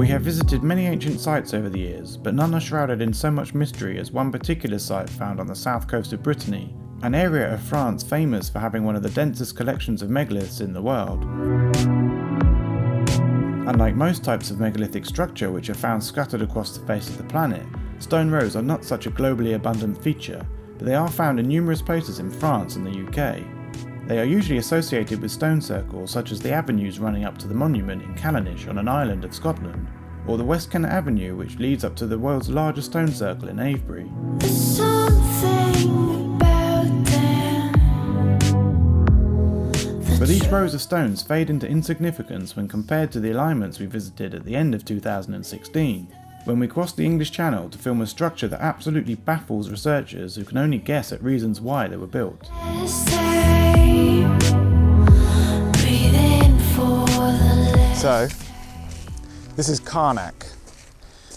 We have visited many ancient sites over the years, but none are shrouded in so much mystery as one particular site found on the south coast of Brittany, an area of France famous for having one of the densest collections of megaliths in the world. Unlike most types of megalithic structure which are found scattered across the face of the planet, stone rows are not such a globally abundant feature, but they are found in numerous places in France and the UK. They are usually associated with stone circles such as the avenues running up to the monument in Carnac on an island of Scotland, or the West Kent Avenue which leads up to the world's largest stone circle in Avebury. But these rows of stones fade into insignificance when compared to the alignments we visited at the end of 2016, when we crossed the English Channel to film a structure that absolutely baffles researchers who can only guess at reasons why they were built. So, this is Carnac.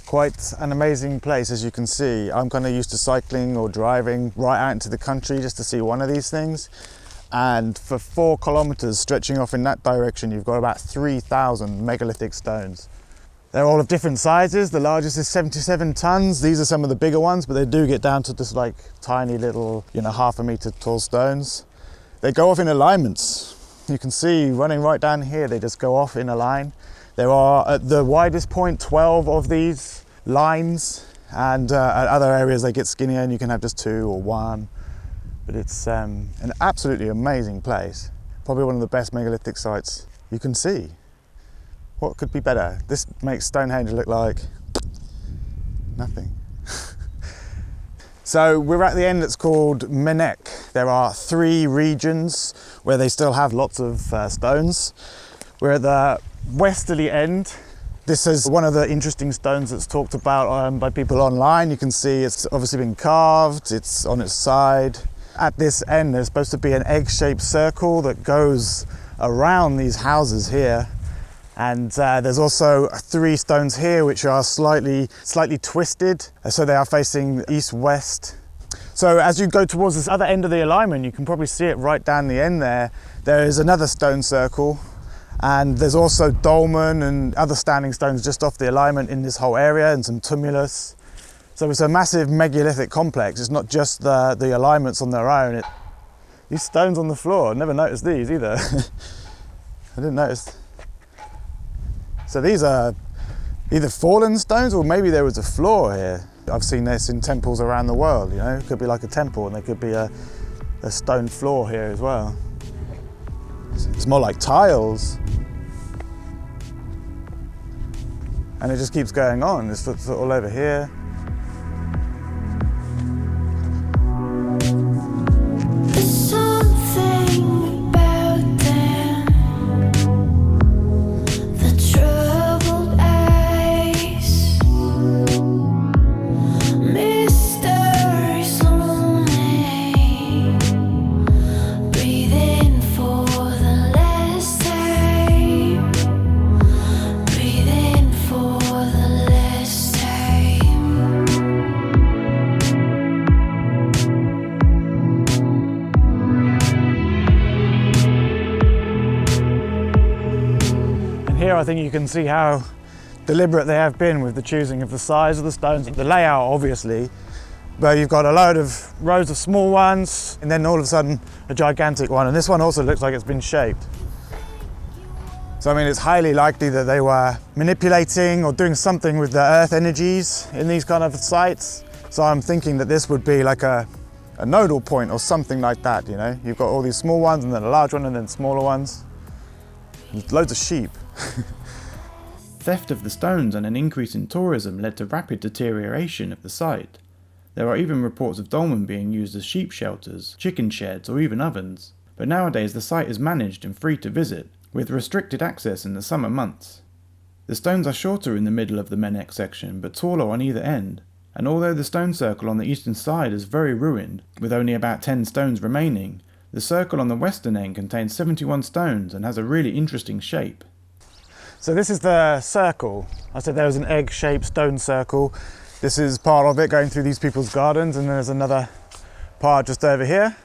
Quite an amazing place, as you can see. I'm kind of used to cycling or driving right out into the country just to see one of these things. And for 4 kilometers stretching off in that direction, you've got about 3,000 megalithic stones. They're all of different sizes. The largest is 77 tons. These are some of the bigger ones, but they do get down to just like tiny little, half a meter tall stones. They go off in alignments. You can see running right down here, they just go off in a line. There are, at the widest point, 12 of these lines, and at other areas they get skinnier and you can have just 2 or 1. But it's an absolutely amazing place. Probably one of the best megalithic sites you can see. What could be better? This makes Stonehenge look like nothing. So we're at the end that's called Menhirs. There are 3 regions where they still have lots of stones. We're at the westerly end. This is one of the interesting stones that's talked about by people online. You can see it's obviously been carved, it's on its side. At this end there's supposed to be an egg-shaped circle that goes around these houses here. And there's also 3 stones here which are slightly twisted, so they are facing east-west. So as you go towards this other end of the alignment, you can probably see it right down the end there. There is another stone circle, and there's also dolmen and other standing stones just off the alignment in this whole area, and some tumulus. So it's a massive megalithic complex. It's not just the alignments on their own. These stones on the floor, I never noticed these either. I didn't notice. So these are either fallen stones or maybe there was a floor here. I've seen this in temples around the world, It could be like a temple and there could be a stone floor here as well. It's more like tiles. And it just keeps going on. It's all over here. Here I think you can see how deliberate they have been with the choosing of the size of the stones, the layout obviously, but you've got a load of rows of small ones and then all of a sudden a gigantic one, and this one also looks like it's been shaped. So I mean it's highly likely that they were manipulating or doing something with the earth energies in these kind of sites. So I'm thinking that this would be like a nodal point or something like that, You've got all these small ones and then a large one and then smaller ones. There's loads of sheep. Theft of the stones and an increase in tourism led to rapid deterioration of the site. There are even reports of dolmen being used as sheep shelters, chicken sheds or even ovens. But nowadays the site is managed and free to visit, with restricted access in the summer months. The stones are shorter in the middle of the Menhirs section but taller on either end, and although the stone circle on the eastern side is very ruined, with only about 10 stones remaining, the circle on the western end contains 71 stones and has a really interesting shape. So this is the circle. I said there was an egg-shaped stone circle. This is part of it going through these people's gardens, and there's another part just over here.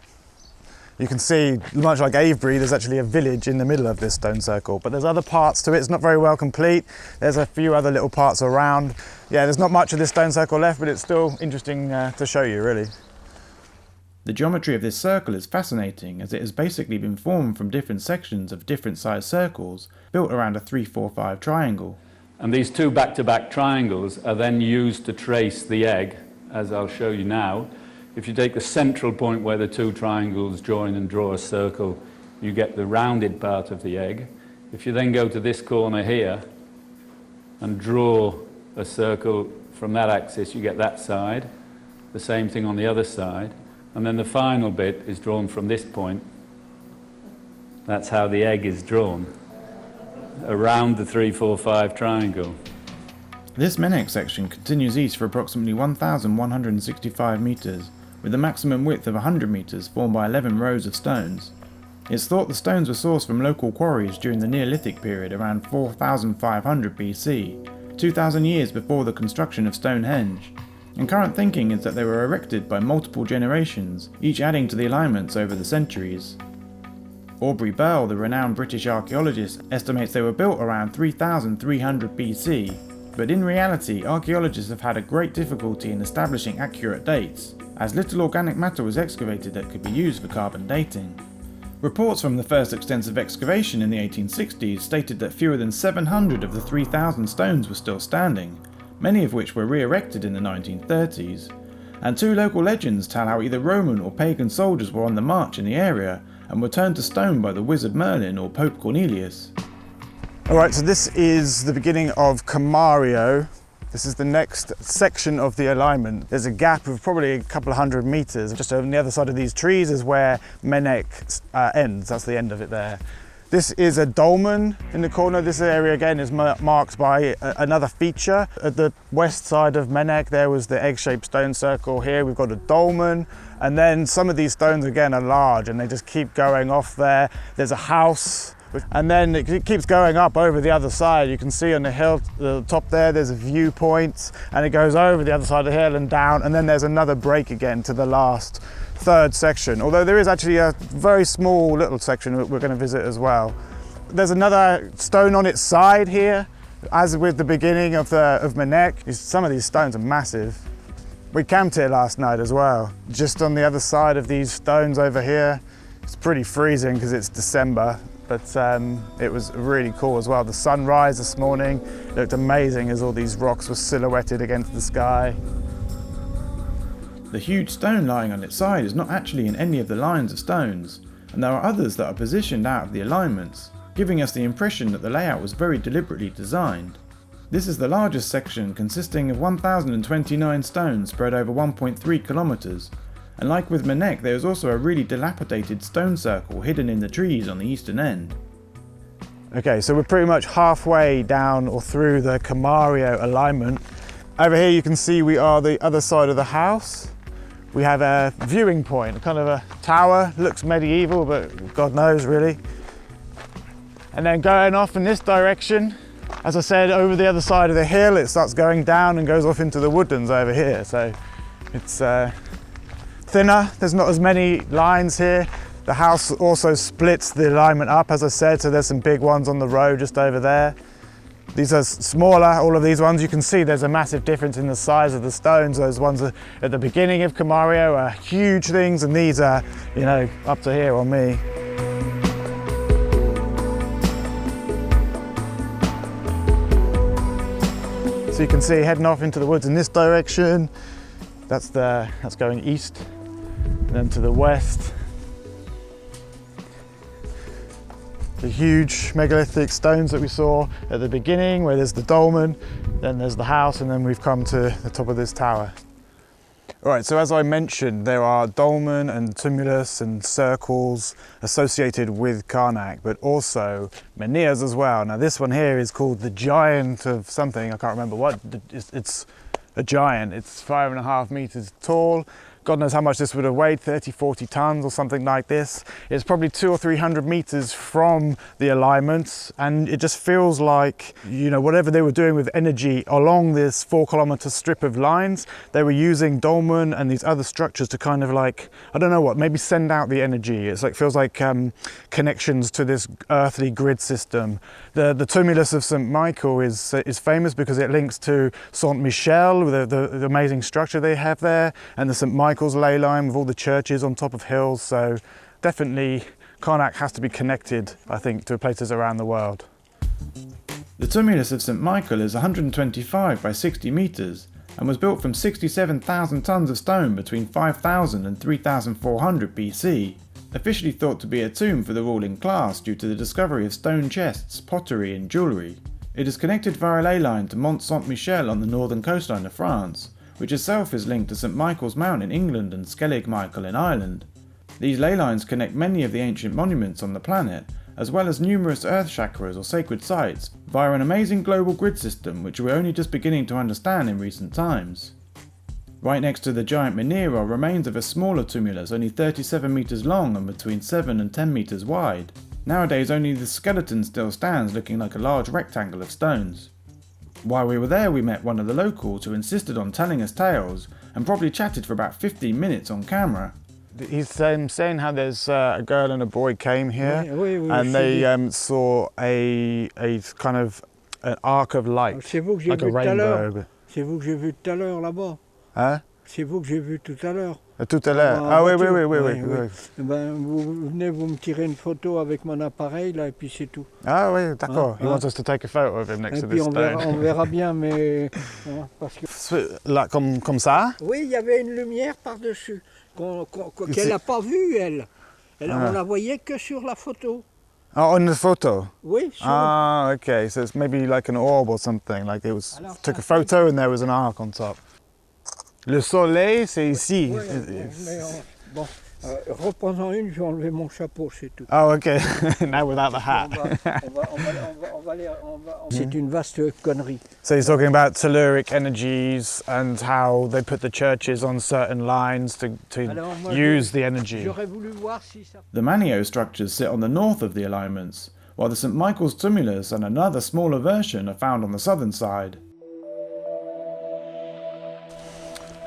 You can see, much like Avebury, there's actually a village in the middle of this stone circle, but there's other parts to it. It's not very well complete. There's a few other little parts around. Yeah, there's not much of this stone circle left, but it's still interesting to show you, really. The geometry of this circle is fascinating, as it has basically been formed from different sections of different sized circles built around a 3-4-5 triangle. And these two back-to-back triangles are then used to trace the egg, as I'll show you now. If you take the central point where the two triangles join and draw a circle, you get the rounded part of the egg. If you then go to this corner here and draw a circle from that axis, you get that side. The same thing on the other side. And then the final bit is drawn from this point. That's how the egg is drawn, around the 3-4-5 triangle. This Menhir section continues east for approximately 1,165 metres, with a maximum width of 100 metres formed by 11 rows of stones. It's thought the stones were sourced from local quarries during the Neolithic period around 4,500 BC, 2,000 years before the construction of Stonehenge, and current thinking is that they were erected by multiple generations, each adding to the alignments over the centuries. Aubrey Bell, the renowned British archaeologist, estimates they were built around 3,300 BC, but in reality archaeologists have had a great difficulty in establishing accurate dates, as little organic matter was excavated that could be used for carbon dating. Reports from the first extensive excavation in the 1860s stated that fewer than 700 of the 3,000 stones were still standing, many of which were re-erected in the 1930s, and two local legends tell how either Roman or pagan soldiers were on the march in the area and were turned to stone by the wizard Merlin or Pope Cornelius. Alright, so this is the beginning of Camario. This is the next section of the alignment. There's a gap of probably a couple of 100 meters. Just on the other side of these trees is where Menhir ends. That's the end of it there. This is a dolmen in the corner. This area again is marked by another feature. At the west side of Menhir there was the egg-shaped stone circle. Here we've got a dolmen, and then some of these stones again are large and they just keep going off there. There's a house, and then it keeps going up over the other side. You can see on the hill, the top there's a viewpoint, and it goes over the other side of the hill and down, and then there's another break again to the last third section, although there is actually a very small little section that we're going to visit as well. There's another stone on its side here, as with the beginning of Menhir. Some of these stones are massive. We camped here last night as well, just on the other side of these stones over here. It's pretty freezing because it's December, but it was really cool as well. The sunrise this morning looked amazing as all these rocks were silhouetted against the sky. The huge stone lying on its side is not actually in any of the lines of stones, and there are others that are positioned out of the alignments, giving us the impression that the layout was very deliberately designed. This is the largest section, consisting of 1,029 stones spread over 1.3 kilometers, and like with Menhir, there is also a really dilapidated stone circle hidden in the trees on the eastern end. Okay, so we're pretty much halfway down or through the Camario alignment. Over here you can see we are the other side of the house. We have a viewing point, kind of a tower, looks medieval, but God knows really. And then going off in this direction, as I said, over the other side of the hill, it starts going down and goes off into the woodlands over here. So it's thinner, there's not as many lines here. The house also splits the alignment up, as I said, so there's some big ones on the road just over there. These are smaller, all of these ones. You can see there's a massive difference in the size of the stones. Those ones at the beginning of Camario are huge things, and these are, you know, up to here on me. So you can see heading off into the woods in this direction. That's going east, and then to the west. The huge megalithic stones that we saw at the beginning, where there's the dolmen, then there's the house, and then we've come to the top of this tower. All right, so as I mentioned, there are dolmen and tumulus and circles associated with Carnac, but also menhirs as well. Now this one here is called the giant of something, I can't remember what. It's a giant, it's 5.5 meters tall. God knows how much this would have weighed, 30, 40 tons or something like this. It's probably 200 or 300 meters from the alignments, and it just feels like, you know, whatever they were doing with energy along this 4-kilometer strip of lines, they were using dolmen and these other structures to kind of like, I don't know what, maybe send out the energy. It's like, feels like connections to this earthly grid system. The tumulus of St. Michael is famous because it links to Saint Michel, the amazing structure they have there, and the St. Michael's ley line with all the churches on top of hills. So definitely Carnac has to be connected, I think, to places around the world. The tumulus of St. Michael is 125 by 60 metres and was built from 67,000 tonnes of stone between 5000 and 3400 BC. Officially thought to be a tomb for the ruling class due to the discovery of stone chests, pottery and jewellery. It is connected via a ley line to Mont Saint-Michel on the northern coastline of France, which itself is linked to St. Michael's Mount in England and Skellig Michael in Ireland. These ley lines connect many of the ancient monuments on the planet, as well as numerous earth chakras or sacred sites, via an amazing global grid system which we're only just beginning to understand in recent times. Right next to the giant menhir are remains of a smaller tumulus only 37 metres long and between 7 and 10 metres wide. Nowadays only the skeleton still stands looking like a large rectangle of stones. While we were there we met one of the locals who insisted on telling us tales and probably chatted for about 15 minutes on camera. He's saying how there's a girl and a boy came here and they saw a kind of an arc of light, like a rainbow. C'est vous que j'ai vu tout à l'heure là-bas. Hein? C'est vous que j'ai vu tout à l'heure. Tout à l'heure. Ah oui. Ben, vous venez, vous me tirez une photo avec mon appareil là et puis c'est tout. Ah oui, d'accord. He wants us to take a photo of him next to this stone. On verra bien, mais parce que. Là, comme ça? Oui, il y avait une lumière par-dessus qu'elle n'a pas vue elle. On la voyait que sur la photo. Oh, on the photo? Oui. Sur... Ah, okay. So it's maybe like an orb or something. Like it was took a photo and there was an arc on top. Le soleil, c'est ici. Oui, bon, reprends-en une, je vais enlever mon chapeau, c'est tout. Oh, okay. Now without the hat. C'est une vaste connerie. So he's talking about telluric energies and how they put the churches on certain lines to use the energy. J'aurais voulu voir si ça... The Manio structures sit on the north of the alignments, while the St. Michael's tumulus and another smaller version are found on the southern side.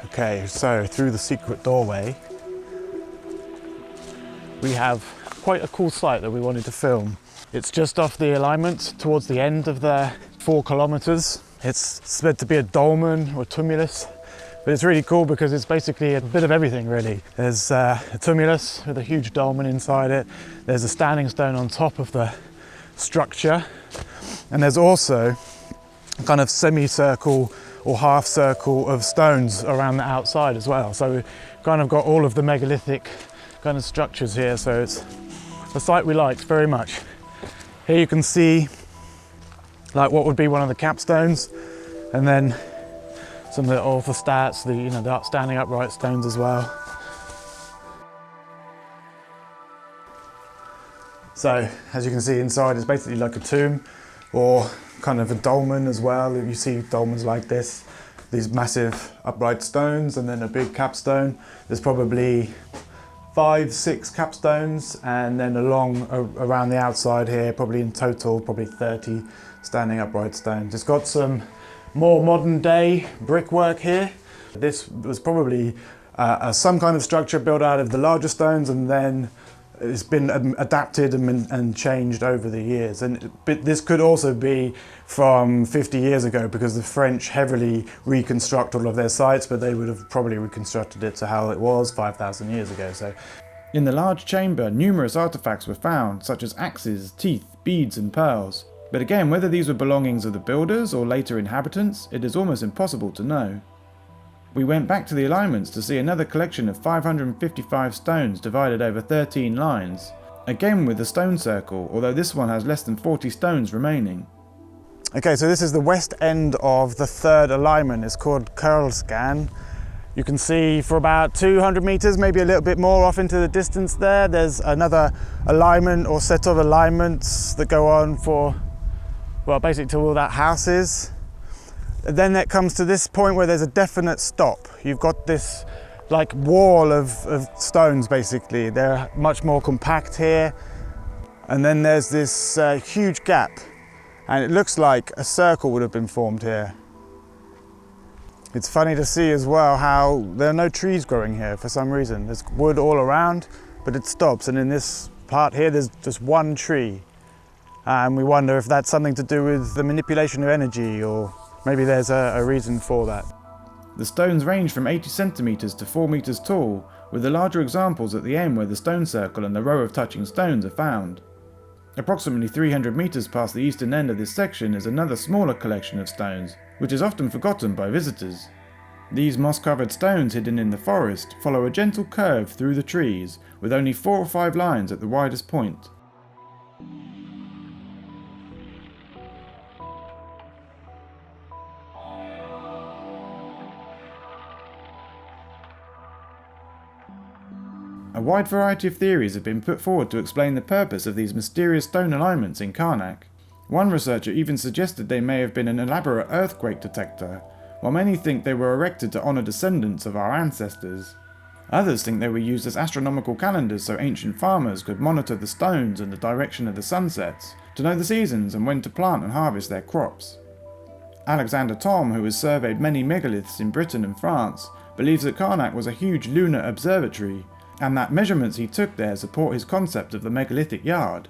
Okay, so through the secret doorway, we have quite a cool site that we wanted to film. It's just off the alignment towards the end of the 4 kilometers. It's meant to be a dolmen or tumulus, but it's really cool because it's basically a bit of everything really. There's a tumulus with a huge dolmen inside it. There's a standing stone on top of the structure. And there's also a kind of semicircle or half circle of stones around the outside as well. So we've kind of got all of the megalithic kind of structures here. So it's a site we liked very much. Here you can see like what would be one of the capstones, and then some of the orthostats, the standing upright stones as well. So as you can see inside, it's basically like a tomb or kind of a dolmen as well. You see dolmens like this, these massive upright stones and then a big capstone. There's probably 5-6 capstones, and then around the outside here, probably in total, probably 30 standing upright stones. It's got some more modern day brickwork here. This was probably some kind of structure built out of the larger stones, and then it's been adapted and changed over the years. But this could also be from 50 years ago, because the French heavily reconstruct all of their sites, but they would have probably reconstructed it to how it was 5,000 years ago. So, in the large chamber, numerous artifacts were found, such as axes, teeth, beads and pearls. But again, whether these were belongings of the builders or later inhabitants, it is almost impossible to know. We went back to the alignments to see another collection of 555 stones divided over 13 lines, again with the stone circle, although this one has less than 40 stones remaining. Okay, so this is the west end of the third alignment. It's called Carnac. You can see for about 200 meters, maybe a little bit more off into the distance there, there's another alignment or set of alignments that go on for, well, basically to all that house is. Then it comes to this point where there's a definite stop. You've got this like wall of stones basically. They're much more compact here. And then there's this huge gap, and it looks like a circle would have been formed here. It's funny to see as well how there are no trees growing here for some reason. There's wood all around, but it stops, and in this part here there's just one tree. And we wonder if that's something to do with the manipulation of energy, or maybe there's a reason for that. The stones range from 80 centimetres to 4 metres tall, with the larger examples at the end where the stone circle and the row of touching stones are found. Approximately 300 metres past the eastern end of this section is another smaller collection of stones, which is often forgotten by visitors. These moss-covered stones hidden in the forest follow a gentle curve through the trees, with only 4 or 5 lines at the widest point. A wide variety of theories have been put forward to explain the purpose of these mysterious stone alignments in Carnac. One researcher even suggested they may have been an elaborate earthquake detector, while many think they were erected to honour descendants of our ancestors. Others think they were used as astronomical calendars so ancient farmers could monitor the stones and the direction of the sunsets, to know the seasons and when to plant and harvest their crops. Alexander Thom, who has surveyed many megaliths in Britain and France, believes that Carnac was a huge lunar observatory, and that measurements he took there support his concept of the megalithic yard.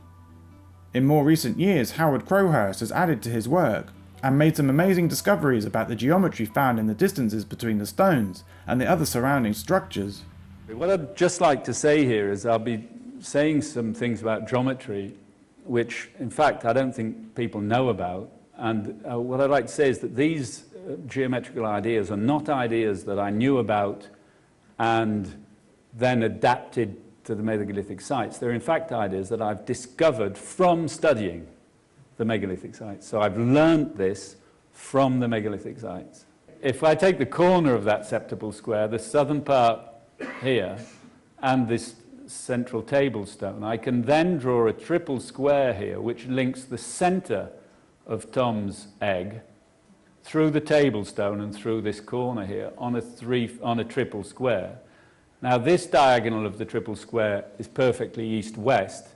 In more recent years, Howard Crowhurst has added to his work, and made some amazing discoveries about the geometry found in the distances between the stones and the other surrounding structures. What I'd just like to say here is I'll be saying some things about geometry, which in fact I don't think people know about, and what I'd like to say is that these geometrical ideas are not ideas that I knew about and then adapted to the megalithic sites. They're in fact ideas that I've discovered from studying the megalithic sites. So I've learnt this from the megalithic sites. If I take the corner of that septuple square, the southern part here, and this central table stone, I can then draw a triple square here which links the centre of Thom's egg through the table stone and through this corner here on a triple square. Now this diagonal of the triple square is perfectly east-west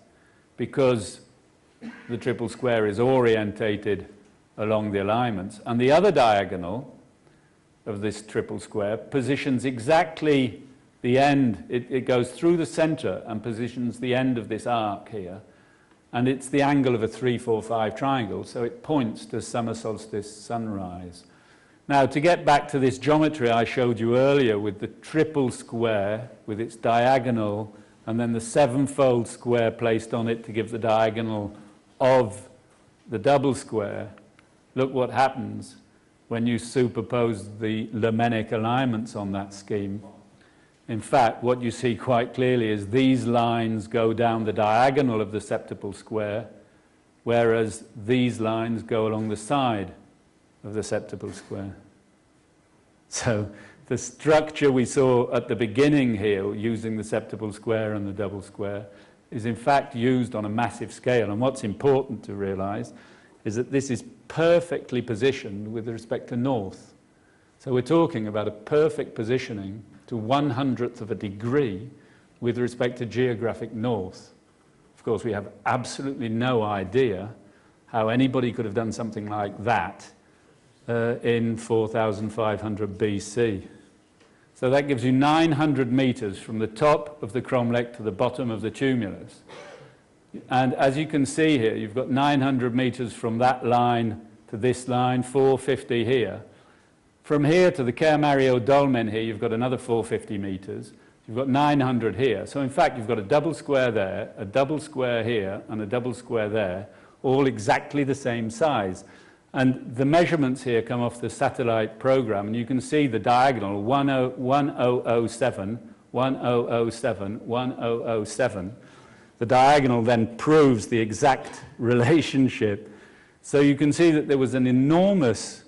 because the triple square is orientated along the alignments, and the other diagonal of this triple square positions exactly the end. It goes through the centre and positions the end of this arc here, and it's the angle of a 3-4-5 triangle, so it points to summer solstice sunrise. Now, to get back to this geometry I showed you earlier with the triple square, with its diagonal, and then the sevenfold square placed on it to give the diagonal of the double square, look what happens when you superpose the lemenic alignments on that scheme. In fact, what you see quite clearly is these lines go down the diagonal of the septuple square, whereas these lines go along the side of the septuple square. So the structure we saw at the beginning here, using the septuple square and the double square, is in fact used on a massive scale. And what's important to realize is that this is perfectly positioned with respect to north. So we're talking about a perfect positioning to 1/100th of a degree with respect to geographic north. Of course, we have absolutely no idea how anybody could have done something like that in 4500 BC. So that gives you 900 meters from the top of the cromlech to the bottom of the tumulus. And as you can see here, you've got 900 meters from that line to this line, 450 here. From here to the Carnac dolmen here, you've got another 450 meters. You've got 900 here. So in fact, you've got a double square there, a double square here, and a double square there, all exactly the same size. And the measurements here come off the satellite program, and you can see the diagonal 1007, 1007, 1007. The diagonal then proves the exact relationship. So you can see that there was an enormous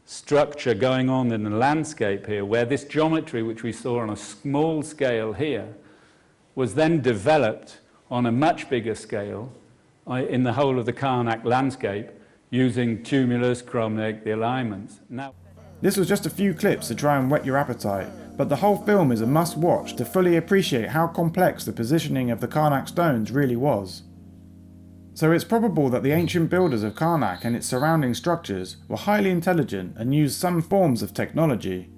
structure going on in the landscape here, where this geometry, which we saw on a small scale here, was then developed on a much bigger scale in the whole of the Carnac landscape, using tumulus, cromlech, the alignments. Now, This was just a few clips to try and whet your appetite, but the whole film is a must-watch to fully appreciate how complex the positioning of the Carnac stones really was. So it's probable that the ancient builders of Carnac and its surrounding structures were highly intelligent and used some forms of technology,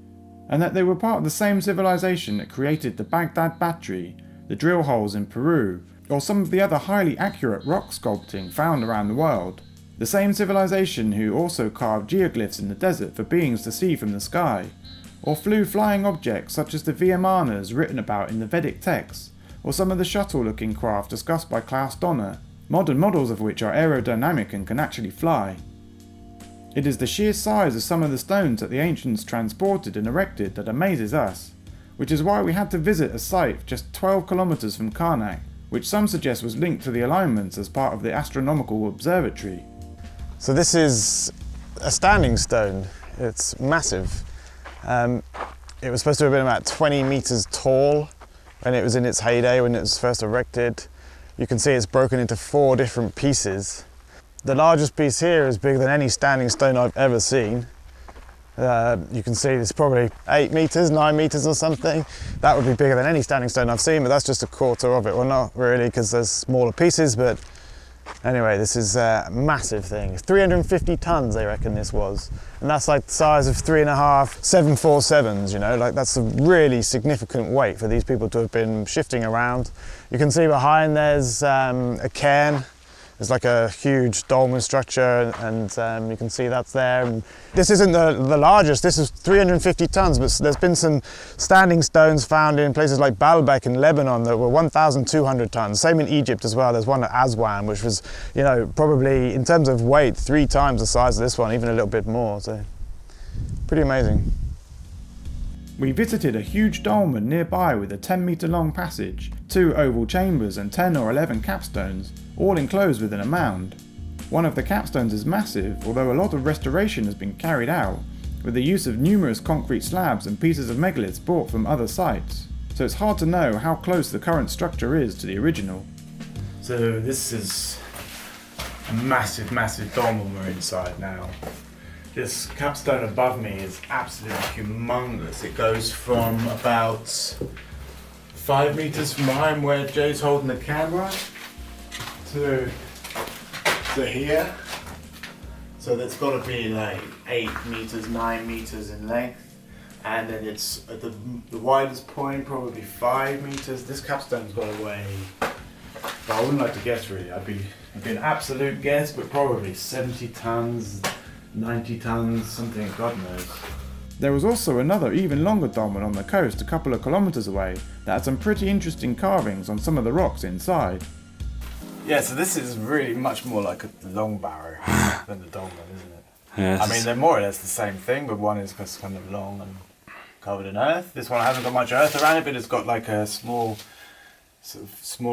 and that they were part of the same civilization that created the Baghdad Battery, the drill holes in Peru, or some of the other highly accurate rock sculpting found around the world. The same civilization who also carved geoglyphs in the desert for beings to see from the sky, or flew flying objects such as the Vimanas written about in the Vedic texts, or some of the shuttle-looking craft discussed by Klaus Donner, modern models of which are aerodynamic and can actually fly. It is the sheer size of some of the stones that the ancients transported and erected that amazes us, which is why we had to visit a site just 12 kilometers from Carnac, which some suggest was linked to the alignments as part of the astronomical observatory. So this is a standing stone. It's massive. It was supposed to have been about 20 meters tall when it was in its heyday, when it was first erected. You can see it's broken into 4 different pieces. The largest piece here is bigger than any standing stone I've ever seen. You can see it's probably 8 meters, 9 meters or something. That would be bigger than any standing stone I've seen, but that's just a quarter of it. Well, not really, because there's smaller pieces, but anyway, this is a massive thing. It's 350 tons, they reckon this was. And that's like the size of 3.5 747s, you know, like that's a really significant weight for these people to have been shifting around. You can see behind there's a cairn. There's like a huge dolmen structure, and you can see that's there. And this isn't the largest, this is 350 tons, but there's been some standing stones found in places like Baalbek in Lebanon that were 1,200 tons. Same in Egypt as well. There's one at Aswan, which was, you know, probably in terms of weight, 3 times the size of this one, even a little bit more. So pretty amazing. We visited a huge dolmen nearby with a 10-meter long passage, 2 oval chambers and 10 or 11 capstones, all enclosed within a mound. One of the capstones is massive, although a lot of restoration has been carried out, with the use of numerous concrete slabs and pieces of megaliths brought from other sites, so it's hard to know how close the current structure is to the original. So this is a massive, massive dolmen we're inside now. This capstone above me is absolutely humongous. It goes from about 5 meters from behind where Jay's holding the camera to here. So that's got to be like 8 meters, 9 meters in length. And then it's at the widest point, probably 5 meters. This capstone's got to weigh, I wouldn't like to guess really. It'd be an absolute guess, but probably 70 tons. 90 tons, something God knows. There was also another even longer dolmen on the coast a couple of kilometers away that had some pretty interesting carvings on some of the rocks inside. Yeah, so this is really much more like a long barrow than the dolmen, isn't it? Yes. I mean, they're more or less the same thing, but one is just kind of long and covered in earth. This one hasn't got much earth around it, but it's got like a small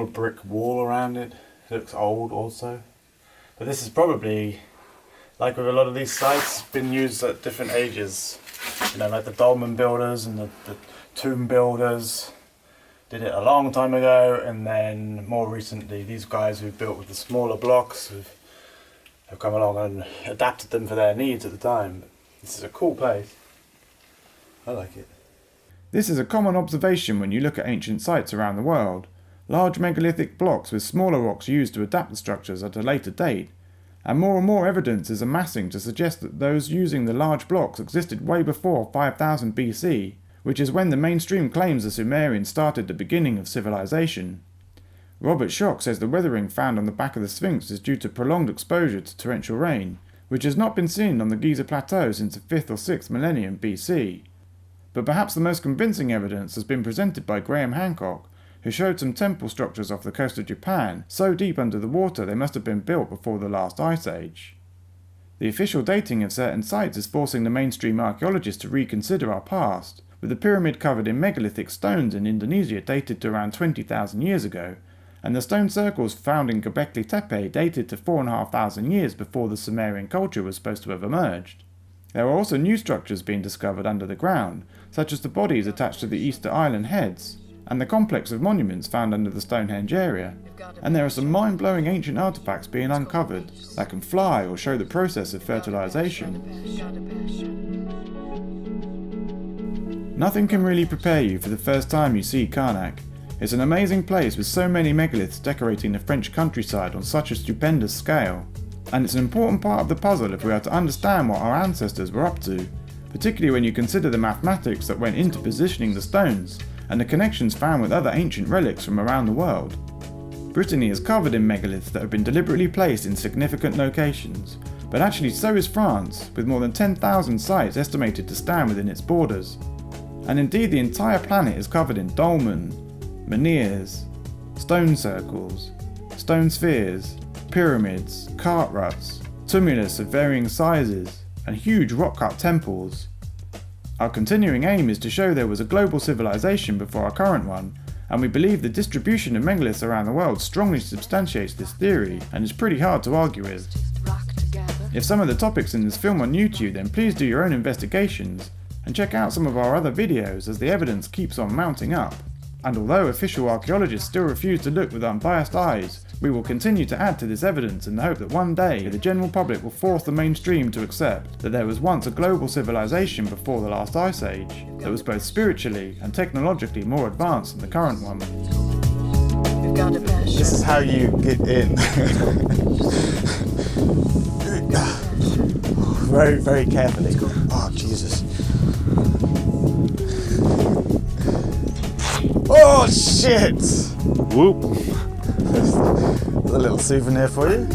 brick wall around it. It looks old also. But this is probably, like with a lot of these sites, been used at different ages. You know, like the dolmen builders and the tomb builders did it a long time ago, and then more recently these guys who built with the smaller blocks have come along and adapted them for their needs at the time. This is a cool place. I like it. This is a common observation when you look at ancient sites around the world. Large megalithic blocks with smaller rocks used to adapt the structures at a later date. And more evidence is amassing to suggest that those using the large blocks existed way before 5000 BC, which is when the mainstream claims the Sumerians started the beginning of civilization. Robert Schoch says the weathering found on the back of the Sphinx is due to prolonged exposure to torrential rain, which has not been seen on the Giza Plateau since the 5th or 6th millennium BC. But perhaps the most convincing evidence has been presented by Graham Hancock, who showed some temple structures off the coast of Japan, so deep under the water they must have been built before the last ice age. The official dating of certain sites is forcing the mainstream archaeologists to reconsider our past, with the pyramid covered in megalithic stones in Indonesia dated to around 20,000 years ago, and the stone circles found in Göbekli Tepe dated to 4,500 years before the Sumerian culture was supposed to have emerged. There are also new structures being discovered under the ground, such as the bodies attached to the Easter Island heads, and the complex of monuments found under the Stonehenge area, and there are some mind-blowing ancient artefacts being uncovered that can fly or show the process of fertilization. Nothing can really prepare you for the first time you see Carnac. It's an amazing place with so many megaliths decorating the French countryside on such a stupendous scale. And it's an important part of the puzzle if we are to understand what our ancestors were up to, particularly when you consider the mathematics that went into positioning the stones and the connections found with other ancient relics from around the world. Brittany is covered in megaliths that have been deliberately placed in significant locations, but actually so is France, with more than 10,000 sites estimated to stand within its borders. And indeed the entire planet is covered in dolmen, menhirs, stone circles, stone spheres, pyramids, cart ruts, tumulus of varying sizes, and huge rock-cut temples. Our continuing aim is to show there was a global civilization before our current one, and we believe the distribution of megaliths around the world strongly substantiates this theory and is pretty hard to argue with. If some of the topics in this film are new to you, then please do your own investigations and check out some of our other videos as the evidence keeps on mounting up. And although official archaeologists still refuse to look with unbiased eyes, we will continue to add to this evidence in the hope that one day the general public will force the mainstream to accept that there was once a global civilization before the last ice age that was both spiritually and technologically more advanced than the current one. This is how you get in. Very, very carefully. Oh, Jesus. Oh, shit! Whoop. A little souvenir for you.